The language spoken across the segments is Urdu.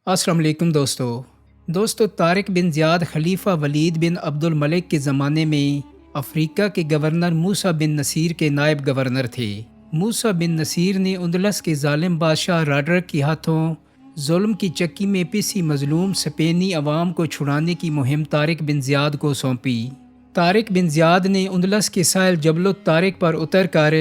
السلام علیکم دوستو طارق بن زیاد خلیفہ ولید بن عبد الملک کے زمانے میں افریقہ کے گورنر موسیٰ بن نصیر کے نائب گورنر تھے۔ موسیٰ بن نصیر نے اندلس کے ظالم بادشاہ راڈرک کے ہاتھوں ظلم کی چکی میں پسی مظلوم اسپینی عوام کو چھڑانے کی مہم طارق بن زیاد کو سونپی۔ طارق بن زیاد نے اندلس کے ساحل جبل الطارق پر اتر کر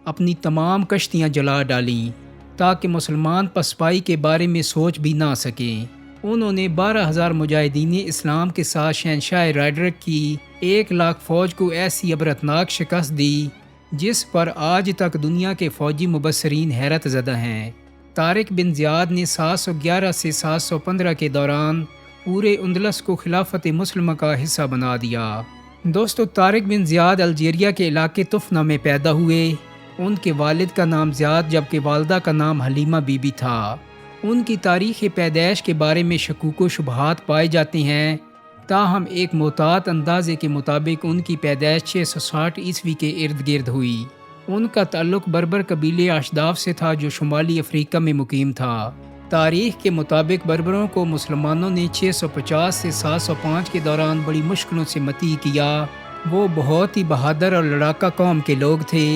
اپنی تمام کشتیاں جلا ڈالیں تاکہ مسلمان پسپائی کے بارے میں سوچ بھی نہ سکیں۔ انہوں نے 12,000 مجاہدین اسلام کے ساتھ شہنشاہ راڈرک کی 1,00,000 فوج کو ایسی عبرتناک شکست دی جس پر آج تک دنیا کے فوجی مبصرین حیرت زدہ ہیں۔ طارق بن زیاد نے 711 سے 715 کے دوران پورے اندلس کو خلافت مسلمہ کا حصہ بنا دیا۔ طارق بن زیاد الجیریا کے علاقے تفنہ میں پیدا ہوئے۔ ان کے والد کا نام زیاد جبکہ والدہ کا نام حلیمہ بی بی تھا۔ ان کی تاریخ پیدائش کے بارے میں شکوک و شبہات پائے جاتے ہیں، تاہم ایک محتاط اندازے کے مطابق ان کی پیدائش 660 عیسوی کے ارد گرد ہوئی۔ ان کا تعلق بربر قبیلے اشداف سے تھا جو شمالی افریقہ میں مقیم تھا۔ تاریخ کے مطابق بربروں کو مسلمانوں نے 650 سے 705 کے دوران بڑی مشکلوں سے مطیع کیا۔ وہ بہت ہی بہادر اور لڑاکا قوم کے لوگ تھے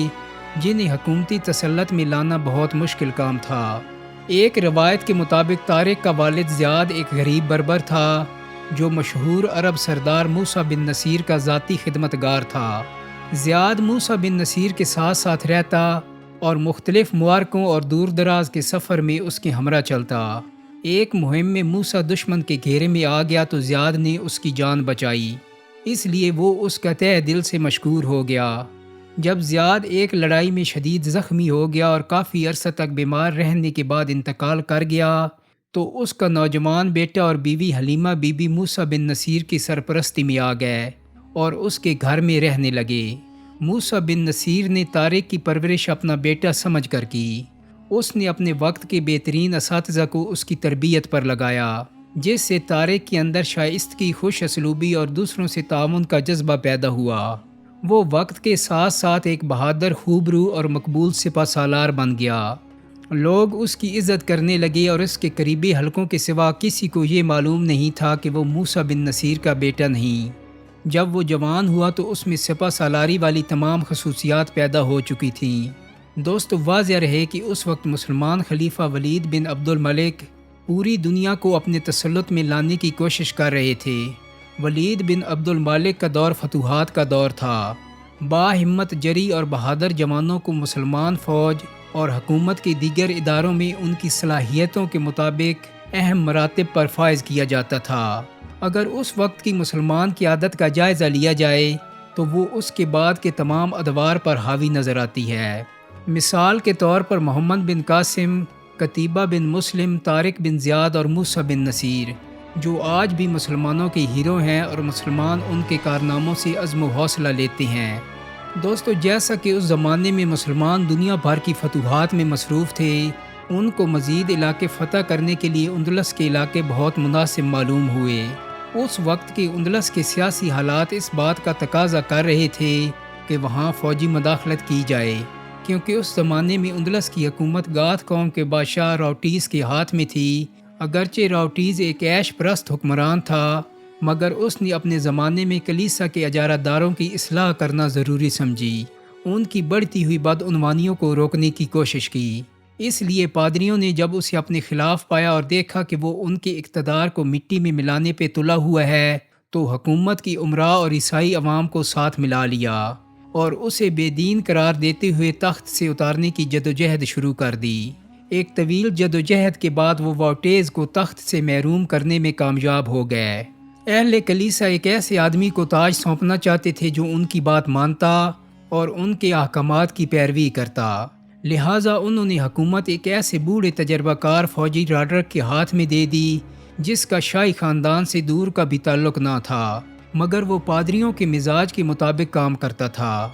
جنہیں حکومتی تسلط میں لانا بہت مشکل کام تھا۔ ایک روایت کے مطابق طارق کا والد زیاد ایک غریب بربر تھا جو مشہور عرب سردار موسیٰ بن نصیر کا ذاتی خدمتگار تھا۔ زیاد موسیٰ بن نصیر کے ساتھ ساتھ رہتا اور مختلف معرکوں اور دور دراز کے سفر میں اس کے ہمراہ چلتا۔ ایک مہم میں موسیٰ دشمن کے گھیرے میں آ گیا تو زیاد نے اس کی جان بچائی، اس لیے وہ اس کا تہ دل سے مشکور ہو گیا۔ جب زیاد ایک لڑائی میں شدید زخمی ہو گیا اور کافی عرصہ تک بیمار رہنے کے بعد انتقال کر گیا تو اس کا نوجوان بیٹا اور بیوی حلیمہ بی بی موسیٰ بن نصیر کی سرپرستی میں آ گئے اور اس کے گھر میں رہنے لگے۔ موسیٰ بن نصیر نے طارق کی پرورش اپنا بیٹا سمجھ کر کی۔ اس نے اپنے وقت کے بہترین اساتذہ کو اس کی تربیت پر لگایا، جس سے طارق کے اندر شائستگی، خوش اسلوبی اور دوسروں سے تعاون کا جذبہ پیدا ہوا۔ وہ وقت کے ساتھ ساتھ ایک بہادر، خوبرو اور مقبول سپہ سالار بن گیا۔ لوگ اس کی عزت کرنے لگے اور اس کے قریبی حلقوں کے سوا کسی کو یہ معلوم نہیں تھا کہ وہ موسیٰ بن نصیر کا بیٹا نہیں۔ جب وہ جوان ہوا تو اس میں سپہ سالاری والی تمام خصوصیات پیدا ہو چکی تھیں۔ واضح رہے کہ اس وقت مسلمان خلیفہ ولید بن عبد الملک پوری دنیا کو اپنے تسلط میں لانے کی کوشش کر رہے تھے۔ ولید بن عبد الملک کا دور فتوحات کا دور تھا۔ باہمت، جری اور بہادر جوانوں کو مسلمان فوج اور حکومت کے دیگر اداروں میں ان کی صلاحیتوں کے مطابق اہم مراتب پر فائز کیا جاتا تھا۔ اگر اس وقت کی مسلمان قیادت کا جائزہ لیا جائے تو وہ اس کے بعد کے تمام ادوار پر حاوی نظر آتی ہے۔ مثال کے طور پر محمد بن قاسم، قتیبہ بن مسلم، طارق بن زیاد اور موسیٰ بن نصیر، جو آج بھی مسلمانوں کے ہیرو ہیں اور مسلمان ان کے کارناموں سے عزم و حوصلہ لیتے ہیں۔ جیسا کہ اس زمانے میں مسلمان دنیا بھر کی فتوحات میں مصروف تھے، ان کو مزید علاقے فتح کرنے کے لیے اندلس کے علاقے بہت مناسب معلوم ہوئے۔ اس وقت کے اندلس کے سیاسی حالات اس بات کا تقاضا کر رہے تھے کہ وہاں فوجی مداخلت کی جائے، کیونکہ اس زمانے میں اندلس کی حکومت گاتھ قوم کے بادشاہ راؤٹیز کے ہاتھ میں تھی۔ اگرچہ راؤٹیز ایک عیش پرست حکمران تھا، مگر اس نے اپنے زمانے میں کلیسا کے اجارہ داروں کی اصلاح کرنا ضروری سمجھی۔ ان کی بڑھتی ہوئی بدعنوانیوں کو روکنے کی کوشش کی۔ اس لیے پادریوں نے جب اسے اپنے خلاف پایا اور دیکھا کہ وہ ان کے اقتدار کو مٹی میں ملانے پہ تلا ہوا ہے تو حکومت کی امراء اور عیسائی عوام کو ساتھ ملا لیا اور اسے بے دین قرار دیتے ہوئے تخت سے اتارنے کی جدوجہد شروع کر دی۔ ایک طویل جدوجہد کے بعد وہ واٹیز کو تخت سے محروم کرنے میں کامیاب ہو گئے۔ اہل کلیسا ایک ایسے آدمی کو تاج سونپنا چاہتے تھے جو ان کی بات مانتا اور ان کے احکامات کی پیروی کرتا، لہٰذا انہوں نے حکومت ایک ایسے بوڑھے تجربہ کار فوجی راڈرک کے ہاتھ میں دے دی جس کا شاہی خاندان سے دور کا بھی تعلق نہ تھا، مگر وہ پادریوں کے مزاج کے مطابق کام کرتا تھا۔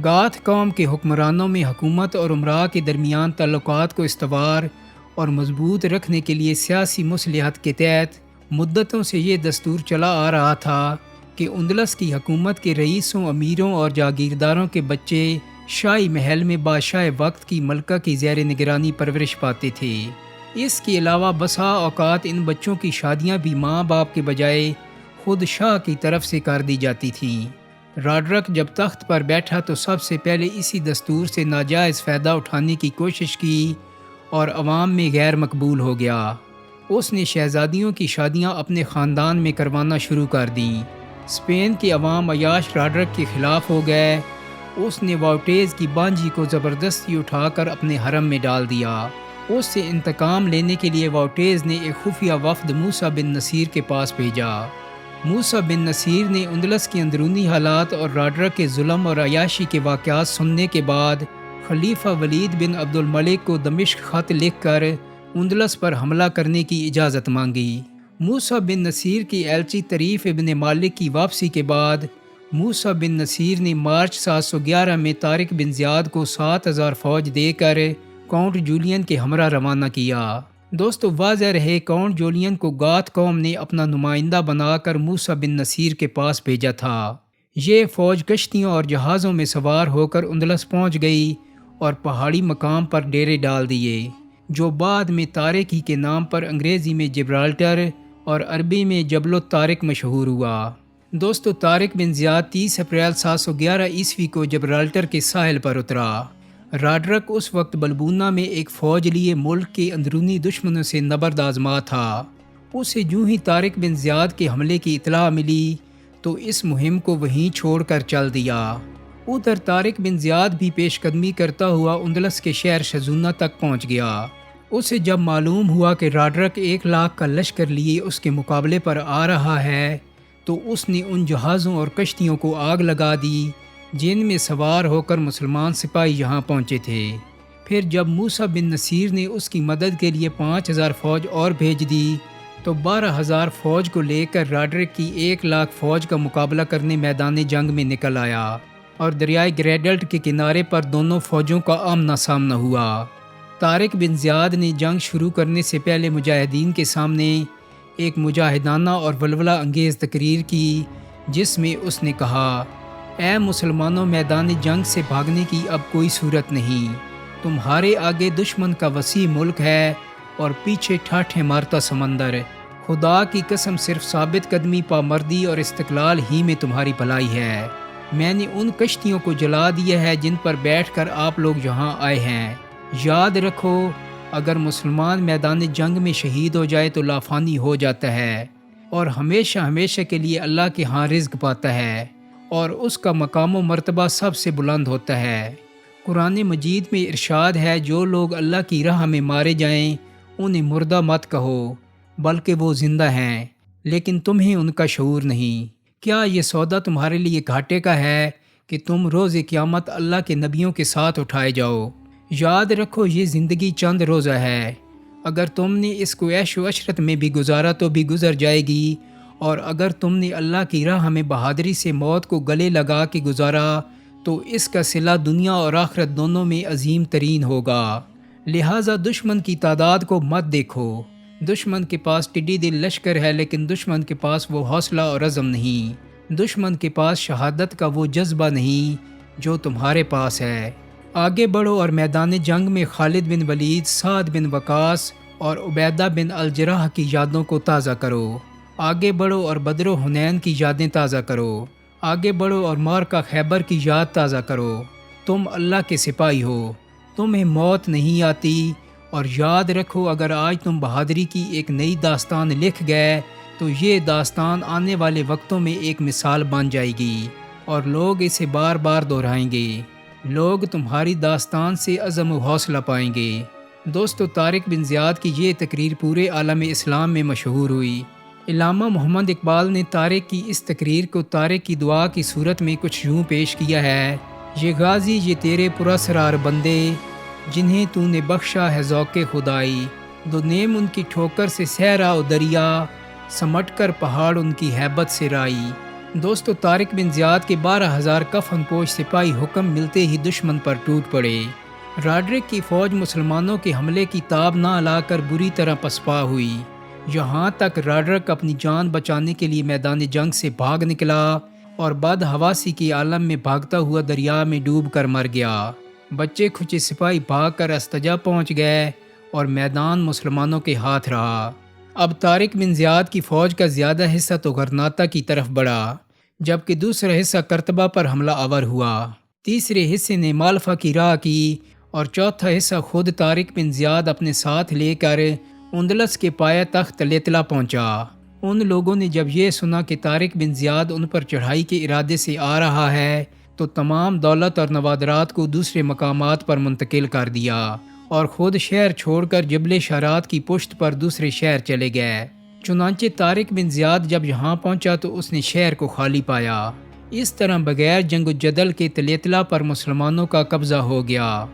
گاتھ قوم کے حکمرانوں میں حکومت اور امراء کے درمیان تعلقات کو استوار اور مضبوط رکھنے کے لیے سیاسی مصلحت کے تحت مدتوں سے یہ دستور چلا آ رہا تھا کہ اندلس کی حکومت کے رئیسوں، امیروں اور جاگیرداروں کے بچے شاہی محل میں بادشاہ وقت کی ملکہ کی زیر نگرانی پرورش پاتے تھے۔ اس کے علاوہ بسا اوقات ان بچوں کی شادیاں بھی ماں باپ کے بجائے خود شاہ کی طرف سے کر دی جاتی تھیں۔ راڈرک جب تخت پر بیٹھا تو سب سے پہلے اسی دستور سے ناجائز فائدہ اٹھانے کی کوشش کی اور عوام میں غیر مقبول ہو گیا۔ اس نے شہزادیوں کی شادیاں اپنے خاندان میں کروانا شروع کر دیں۔ اسپین کے عوام عیاش راڈرک کے خلاف ہو گئے۔ اس نے واؤٹیز کی بانجی کو زبردستی اٹھا کر اپنے حرم میں ڈال دیا۔ اس سے انتقام لینے کے لیے واؤٹیز نے ایک خفیہ وفد موسیٰ بن نصیر کے پاس بھیجا۔ موسیٰ بن نصیر نے اندلس کے اندرونی حالات اور راڈرک کے ظلم اور عیاشی کے واقعات سننے کے بعد خلیفہ ولید بن عبد الملک کو دمشق خط لکھ کر اندلس پر حملہ کرنے کی اجازت مانگی۔ موسیٰ بن نصیر کی ایلچی طریف ابن مالک کی واپسی کے بعد موسیٰ بن نصیر نے مارچ 711 میں طارق بن زیاد کو 7000 فوج دے کر کاؤنٹ جولین کے ہمراہ روانہ کیا۔ دوستو واضح رہے کاؤنٹ جولین کو گات قوم نے اپنا نمائندہ بنا کر موسیٰ بن نصیر کے پاس بھیجا تھا۔ یہ فوج کشتیوں اور جہازوں میں سوار ہو کر اندلس پہنچ گئی اور پہاڑی مقام پر ڈیرے ڈال دیے، جو بعد میں طارق ہی کے نام پر انگریزی میں جبرالٹر اور عربی میں جبل الطارق مشہور ہوا۔ دوستو طارق بن زیاد 30 اپریل 711 عیسوی کو جبرالٹر کے ساحل پر اترا۔ راڈرک اس وقت بلبونہ میں ایک فوج لیے ملک کے اندرونی دشمنوں سے نبرد آزما تھا۔ اسے جو ہی طارق بن زیاد کے حملے کی اطلاع ملی تو اس مہم کو وہیں چھوڑ کر چل دیا۔ ادھر طارق بن زیاد بھی پیش قدمی کرتا ہوا اندلس کے شہر شزونہ تک پہنچ گیا۔ اسے جب معلوم ہوا کہ راڈرک 1,00,000 کا لشکر لیے اس کے مقابلے پر آ رہا ہے تو اس نے ان جہازوں اور کشتیوں کو آگ لگا دی جن میں سوار ہو کر مسلمان سپاہی یہاں پہنچے تھے۔ پھر جب موسیٰ بن نصیر نے اس کی مدد کے لیے 5000 فوج اور بھیج دی تو 12000 فوج کو لے کر راڈرک کی 1,00,000 فوج کا مقابلہ کرنے میدان جنگ میں نکل آیا اور دریائے گریڈلٹ کے کنارے پر دونوں فوجوں کا آمنا سامنا ہوا۔ طارق بن زیاد نے جنگ شروع کرنے سے پہلے مجاہدین کے سامنے ایک مجاہدانہ اور ولولہ انگیز تقریر کی، جس میں اس نے کہا: اے مسلمانوں، میدان جنگ سے بھاگنے کی اب کوئی صورت نہیں۔ تمہارے آگے دشمن کا وسیع ملک ہے اور پیچھے ٹھاٹھے مارتا سمندر۔ خدا کی قسم صرف ثابت قدمی، پامردی اور استقلال ہی میں تمہاری بھلائی ہے۔ میں نے ان کشتیوں کو جلا دیا ہے جن پر بیٹھ کر آپ لوگ یہاں آئے ہیں۔ یاد رکھو، اگر مسلمان میدان جنگ میں شہید ہو جائے تو لافانی ہو جاتا ہے اور ہمیشہ ہمیشہ کے لیے اللہ کے ہاں رزق پاتا ہے اور اس کا مقام و مرتبہ سب سے بلند ہوتا ہے۔ قرآن مجید میں ارشاد ہے، جو لوگ اللہ کی راہ میں مارے جائیں انہیں مردہ مت کہو، بلکہ وہ زندہ ہیں، لیکن تمہیں ان کا شعور نہیں۔ کیا یہ سودا تمہارے لیے گھاٹے کا ہے کہ تم روز قیامت اللہ کے نبیوں کے ساتھ اٹھائے جاؤ؟ یاد رکھو، یہ زندگی چند روزہ ہے۔ اگر تم نے اس کو عیش و عشرت میں بھی گزارا تو بھی گزر جائے گی، اور اگر تم نے اللہ کی راہ میں بہادری سے موت کو گلے لگا کے گزارا تو اس کا صلہ دنیا اور آخرت دونوں میں عظیم ترین ہوگا۔ لہٰذا دشمن کی تعداد کو مت دیکھو۔ دشمن کے پاس ٹڈی دل لشکر ہے، لیکن دشمن کے پاس وہ حوصلہ اور عزم نہیں۔ دشمن کے پاس شہادت کا وہ جذبہ نہیں جو تمہارے پاس ہے۔ آگے بڑھو اور میدان جنگ میں خالد بن ولید، سعد بن وقاص اور عبیدہ بن الجراح کی یادوں کو تازہ کرو۔ آگے بڑھو اور بدر و حنین کی یادیں تازہ کرو۔ آگے بڑھو اور معرکہ خیبر کی یاد تازہ کرو۔ تم اللہ کے سپاہی ہو، تمہیں موت نہیں آتی، اور یاد رکھو اگر آج تم بہادری کی ایک نئی داستان لکھ گئے تو یہ داستان آنے والے وقتوں میں ایک مثال بن جائے گی اور لوگ اسے بار بار دہرائیں گے۔ لوگ تمہاری داستان سے عزم و حوصلہ پائیں گے۔ دوستو طارق بن زیاد کی یہ تقریر پورے عالم اسلام میں مشہور ہوئی۔ علامہ محمد اقبال نے طارق کی اس تقریر کو طارق کی دعا کی صورت میں کچھ یوں پیش کیا ہے: یہ غازی یہ تیرے پراسرار بندے، جنہیں تو نے بخشا ہے ذوق خدائی، دو نیم ان کی ٹھوکر سے صحرا و دریا، سمٹ کر پہاڑ ان کی ہیبت سے رائی۔ دوستو طارق بن زیاد کے 12,000 کفن پوش سپاہی حکم ملتے ہی دشمن پر ٹوٹ پڑے۔ راڈرک کی فوج مسلمانوں کے حملے کی تاب نہ لا کر بری طرح پسپا ہوئی، یہاں تک راڈرک اپنی جان بچانے کے لیے میدان جنگ سے بھاگ نکلا اور بدحواسی کے عالم میں بھاگتا ہوا دریا میں ڈوب کر مر گیا۔ بچے کھچے سپاہی بھاگ کر استجا پہنچ گئے اور میدان مسلمانوں کے ہاتھ رہا۔ اب طارق بن زیاد کی فوج کا زیادہ حصہ تو غرناطہ کی طرف بڑھا، جبکہ دوسرا حصہ کرتبہ پر حملہ آور ہوا۔ تیسرے حصے نے مالفا کی راہ کی اور چوتھا حصہ خود طارق بن زیاد اپنے ساتھ لے کر اندلس کے پایہ تخت تلیتلا پہنچا۔ ان لوگوں نے جب یہ سنا کہ طارق بن زیاد ان پر چڑھائی کے ارادے سے آ رہا ہے تو تمام دولت اور نوادرات کو دوسرے مقامات پر منتقل کر دیا اور خود شہر چھوڑ کر جبل شارات کی پشت پر دوسرے شہر چلے گئے۔ چنانچہ طارق بن زیاد جب یہاں پہنچا تو اس نے شہر کو خالی پایا۔ اس طرح بغیر جنگ و جدل کے تلیتلا پر مسلمانوں کا قبضہ ہو گیا۔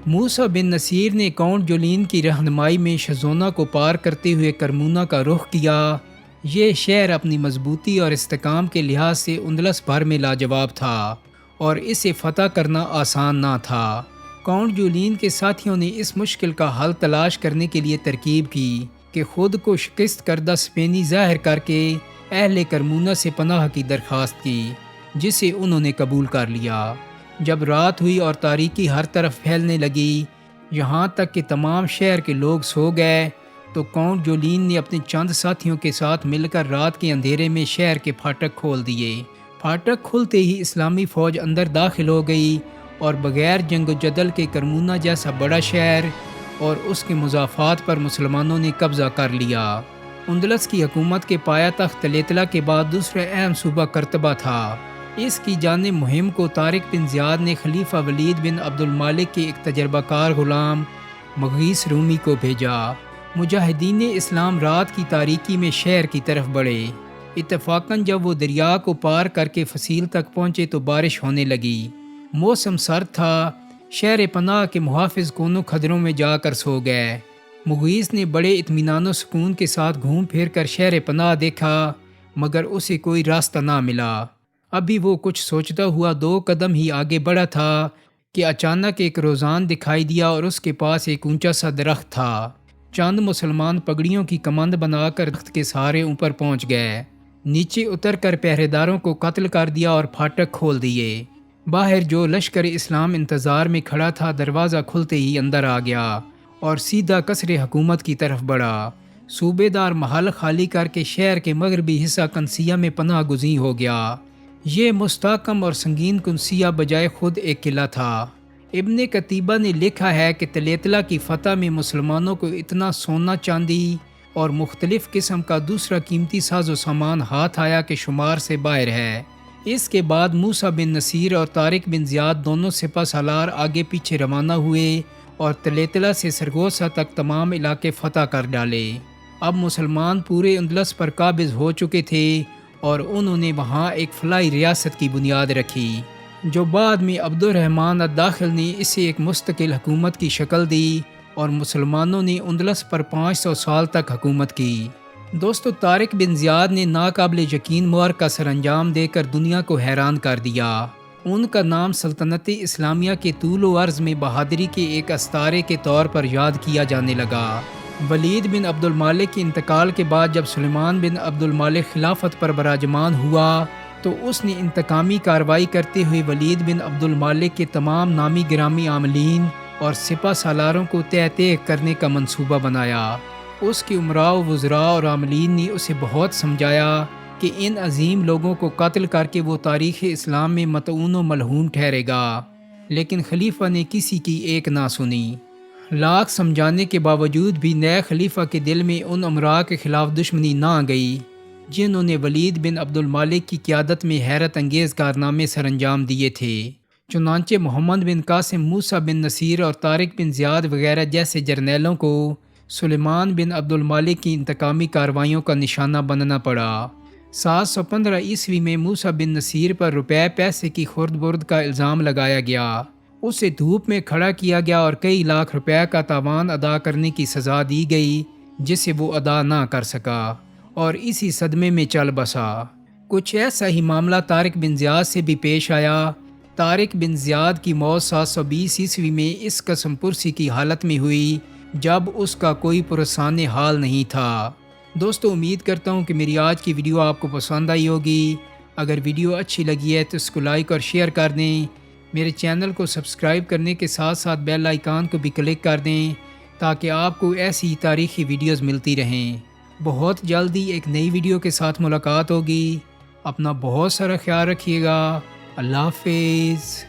موسیٰ بن نصیر نے کاؤنٹ جولین کی رہنمائی میں شزونہ کو پار کرتے ہوئے کرمونا کا رخ کیا۔ یہ شہر اپنی مضبوطی اور استحکام کے لحاظ سے اندلس بھر میں لاجواب تھا اور اسے فتح کرنا آسان نہ تھا۔ کاؤنٹ جولین کے ساتھیوں نے اس مشکل کا حل تلاش کرنے کے لیے ترکیب کی کہ خود کو شکست کردہ اسپینی ظاہر کر کے اہل کرمونا سے پناہ کی درخواست کی، جسے انہوں نے قبول کر لیا۔ جب رات ہوئی اور تاریکی ہر طرف پھیلنے لگی، یہاں تک کہ تمام شہر کے لوگ سو گئے، تو کاؤنٹ جولین نے اپنے چند ساتھیوں کے ساتھ مل کر رات کے اندھیرے میں شہر کے پھاٹک کھول دیے۔ پھاٹک کھلتے ہی اسلامی فوج اندر داخل ہو گئی اور بغیر جنگ و جدل کے کرمونا جیسا بڑا شہر اور اس کے مضافات پر مسلمانوں نے قبضہ کر لیا۔ اندلس کی حکومت کے پایہ تخت تلیتلا کے بعد دوسرا اہم صوبہ کرتبہ تھا۔ اس کی جانب مہم کو طارق بن زیاد نے خلیفہ ولید بن عبد المالک کے ایک تجربہ کار غلام مغیث رومی کو بھیجا۔ مجاہدین اسلام رات کی تاریکی میں شہر کی طرف بڑھے۔ اتفاقاً جب وہ دریا کو پار کر کے فصیل تک پہنچے تو بارش ہونے لگی۔ موسم سرد تھا۔ شہر پناہ کے محافظ کونوں کھدروں میں جا کر سو گئے۔ مغیث نے بڑے اطمینان و سکون کے ساتھ گھوم پھر کر شہر پناہ دیکھا، مگر اسے کوئی راستہ نہ ملا۔ ابھی وہ کچھ سوچتا ہوا 2 قدم ہی آگے بڑھا تھا کہ اچانک ایک روزان دکھائی دیا اور اس کے پاس ایک اونچا سا درخت تھا۔ چند مسلمان پگڑیوں کی کمند بنا کر درخت کے سہارے اوپر پہنچ گئے۔ نیچے اتر کر پہرے داروں کو قتل کر دیا اور پھاٹک کھول دیے۔ باہر جو لشکر اسلام انتظار میں کھڑا تھا دروازہ کھلتے ہی اندر آ گیا اور سیدھا قصر حکومت کی طرف بڑھا۔ صوبے دار محل خالی کر کے شہر کے مغربی حصہ کنسیہ میں پناہ گزین ہو گیا۔ یہ مستحکم اور سنگین کنسیہ بجائے خود ایک قلعہ تھا۔ ابن قتیبہ نے لکھا ہے کہ تلیتلا کی فتح میں مسلمانوں کو اتنا سونا چاندی اور مختلف قسم کا دوسرا قیمتی ساز و سامان ہاتھ آیا کہ شمار سے باہر ہے۔ اس کے بعد موسیٰ بن نصیر اور طارق بن زیاد دونوں سپہ سالار آگے پیچھے روانہ ہوئے اور تلیتلا سے سرگوسا تک تمام علاقے فتح کر ڈالے۔ اب مسلمان پورے اندلس پر قابض ہو چکے تھے اور انہوں نے وہاں ایک فلاحی ریاست کی بنیاد رکھی، جو بعد میں عبد الرحمن الداخل نے اسے ایک مستقل حکومت کی شکل دی اور مسلمانوں نے اندلس پر 500 سال تک حکومت کی۔ دوستو، طارق بن زیاد نے ناقابل یقین معرکہ سر انجام دے کر دنیا کو حیران کر دیا۔ ان کا نام سلطنت اسلامیہ کے طول و عرض میں بہادری کے ایک استارے کے طور پر یاد کیا جانے لگا۔ ولید بن عبد المالک کے انتقال کے بعد جب سلیمان بن عبد المالک خلافت پر براجمان ہوا تو اس نے انتقامی کارروائی کرتے ہوئے ولید بن عبد المالک کے تمام نامی گرامی عاملین اور سپہ سالاروں کو تہہ کرنے کا منصوبہ بنایا۔ اس کے امراء و وزراء اور عاملین نے اسے بہت سمجھایا کہ ان عظیم لوگوں کو قتل کر کے وہ تاریخ اسلام میں مطعون و ملعون ٹھہرے گا، لیکن خلیفہ نے کسی کی ایک نہ سنی۔ لاکھ سمجھانے کے باوجود بھی نئے خلیفہ کے دل میں ان امراء کے خلاف دشمنی نہ گئی جنہوں نے ولید بن عبد المالک کی قیادت میں حیرت انگیز کارنامے سر انجام دیے تھے۔ چنانچہ محمد بن قاسم، موسیٰ بن نصیر اور طارق بن زیاد وغیرہ جیسے جرنیلوں کو سلیمان بن عبد المالک کی انتقامی کارروائیوں کا نشانہ بننا پڑا۔ 715 عیسوی میں موسیٰ بن نصیر پر روپے پیسے کی خرد برد کا الزام لگایا گیا۔ اسے دھوپ میں کھڑا کیا گیا اور کئی لاکھ روپے کا تاوان ادا کرنے کی سزا دی گئی، جسے وہ ادا نہ کر سکا اور اسی صدمے میں چل بسا۔ کچھ ایسا ہی معاملہ طارق بن زیاد سے بھی پیش آیا۔ طارق بن زیاد کی موت 720 عیسوی میں اس قسم پرسی کی حالت میں ہوئی جب اس کا کوئی پرسان حال نہیں تھا۔ دوستو، امید کرتا ہوں کہ میری آج کی ویڈیو آپ کو پسند آئی ہوگی۔ اگر ویڈیو اچھی لگی ہے تو اس کو لائک اور شیئر کر دیں۔ میرے چینل کو سبسکرائب کرنے کے ساتھ ساتھ بیل آئیکن کو بھی کلک کر دیں تاکہ آپ کو ایسی تاریخی ویڈیوز ملتی رہیں۔ بہت جلدی ایک نئی ویڈیو کے ساتھ ملاقات ہوگی۔ اپنا بہت سارا خیال رکھیے گا۔ اللہ حافظ۔